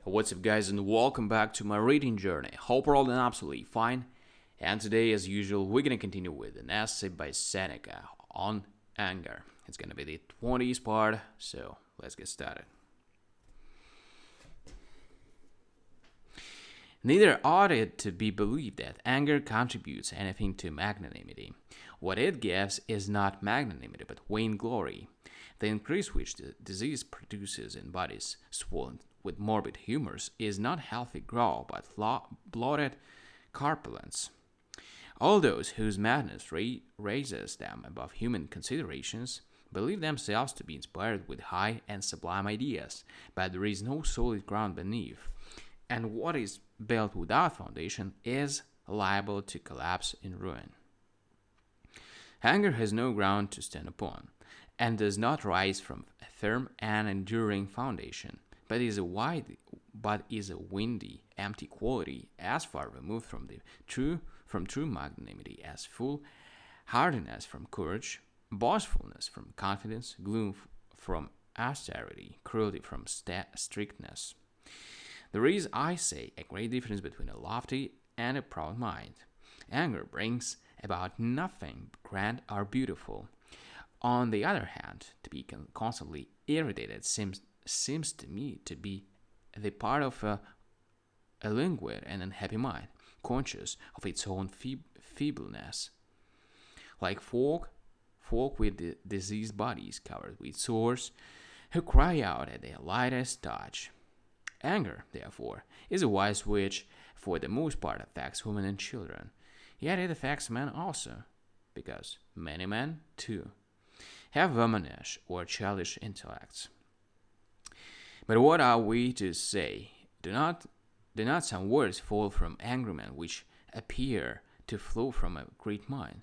What's up, guys, and welcome back to my reading journey. Hope we're all doing absolutely fine. And today, as usual, we're gonna continue with an essay by Seneca on anger. It's gonna be the 20s part, so let's get started. Neither ought it to be believed that anger contributes anything to magnanimity. What it gives is not magnanimity, but vainglory. The increase which the disease produces in bodies swollen with morbid humors is not healthy growth, but bloated corpulence. All those whose madness raises them above human considerations believe themselves to be inspired with high and sublime ideas, but there is no solid ground beneath, and what is built without foundation is liable to collapse in ruin. Anger has no ground to stand upon, and does not rise from a firm and enduring foundation, but is a windy, empty quality, as far removed from true magnanimity as full hardiness from courage, boastfulness from confidence, gloom from austerity, cruelty from strictness. There is, I say, a great difference between a lofty and a proud mind. Anger brings about nothing grand or beautiful. On the other hand, to be constantly irritated seems to me to be the part of a languid and unhappy mind, conscious of its own feebleness. Like folk with diseased bodies covered with sores, who cry out at the lightest touch. Anger, therefore, is a vice which, for the most part, affects women and children. Yet it affects men also, because many men, too, have womanish or childish intellects. But what are we to say? Do not some words fall from angry men which appear to flow from a great mind?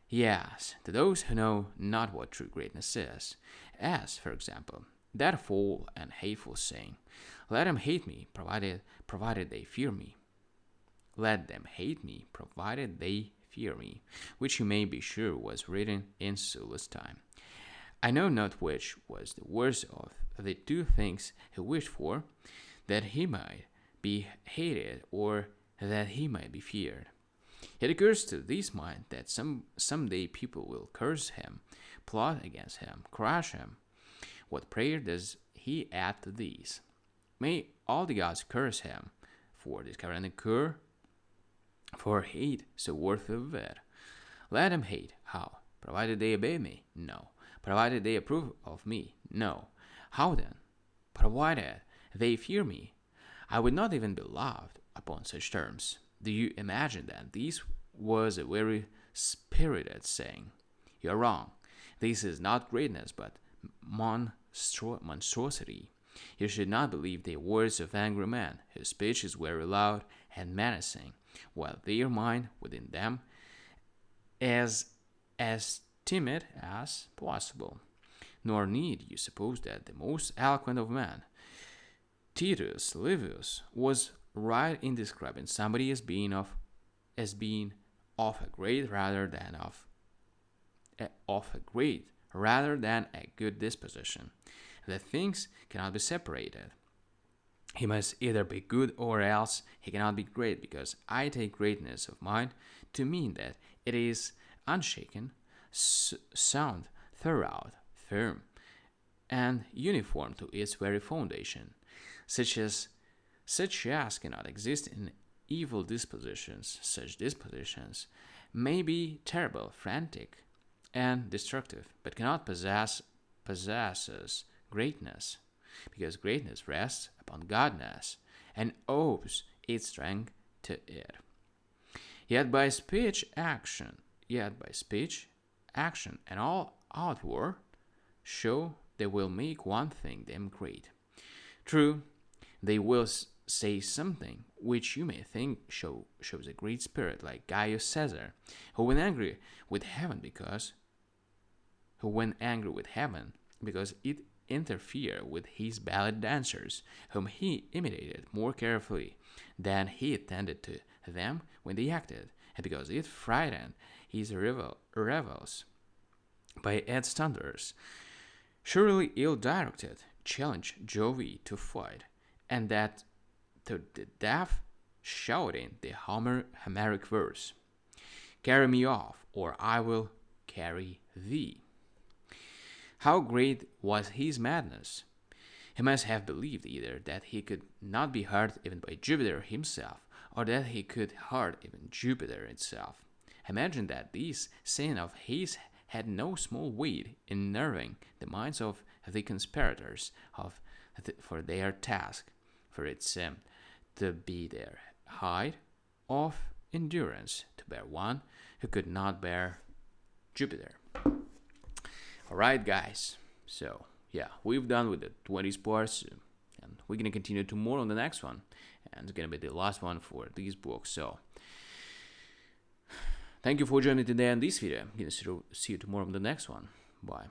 Yes, to those who know not what true greatness is, as, for example, that foul and hateful saying, "Let them hate me, provided they fear me." Let them hate me, provided they fear me, which you may be sure was written in Sulla's time. I know not which was the worst of the two things he wished for, that he might be hated or that he might be feared. It occurs to this mind that some day people will curse him, plot against him, crush him. What prayer does he add to these? May all the gods curse him for discovering a cure for hate so worthy of it. Let them hate. How? Provided they obey me? No. Provided they approve of me? No. How then? Provided they fear me. I would not even be loved upon such terms. Do you imagine that this was a very spirited saying? You are wrong. This is not greatness, but monstrosity. You should not believe the words of angry men, whose speech is very loud and menacing, while their mind within them is as timid as possible. Nor need you suppose that the most eloquent of men, Titus Livius, was right in describing somebody as being of a great rather than a good disposition. The things cannot be separated. He must either be good or else he cannot be great, because I take greatness of mind to mean that it is unshaken, sound, thorough, firm, and uniform to its very foundation, such as cannot exist in evil dispositions. Such dispositions may be terrible, frantic, and destructive, but cannot possesses greatness, because greatness rests upon godness and owes its strength to it. Yet by speech, action, and all outward show they will make one thing them great. True, they will say something which you may think shows a great spirit, like Gaius Caesar, who when angry with heaven because it interfered with his ballet dancers, whom he imitated more carefully than he attended to them when they acted, and because it frightened his revels by its thunders, surely ill-directed, challenged Jove to fight, and that to the deaf shouting the Homeric verse, "Carry me off, or I will carry thee." How great was his madness! He must have believed either that he could not be hurt even by Jupiter himself, or that he could hurt even Jupiter itself. Imagine that this sin of his had no small weight in nerving the minds of the conspirators for their task, for it's to be their height of endurance to bear one who could not bear Jupiter. Alright, guys, so yeah, we've done with the 20 sports, and we're gonna continue tomorrow on the next one, and it's gonna be the last one for these books. So thank you for joining me today on this video. I'm gonna see you tomorrow on the next one. Bye.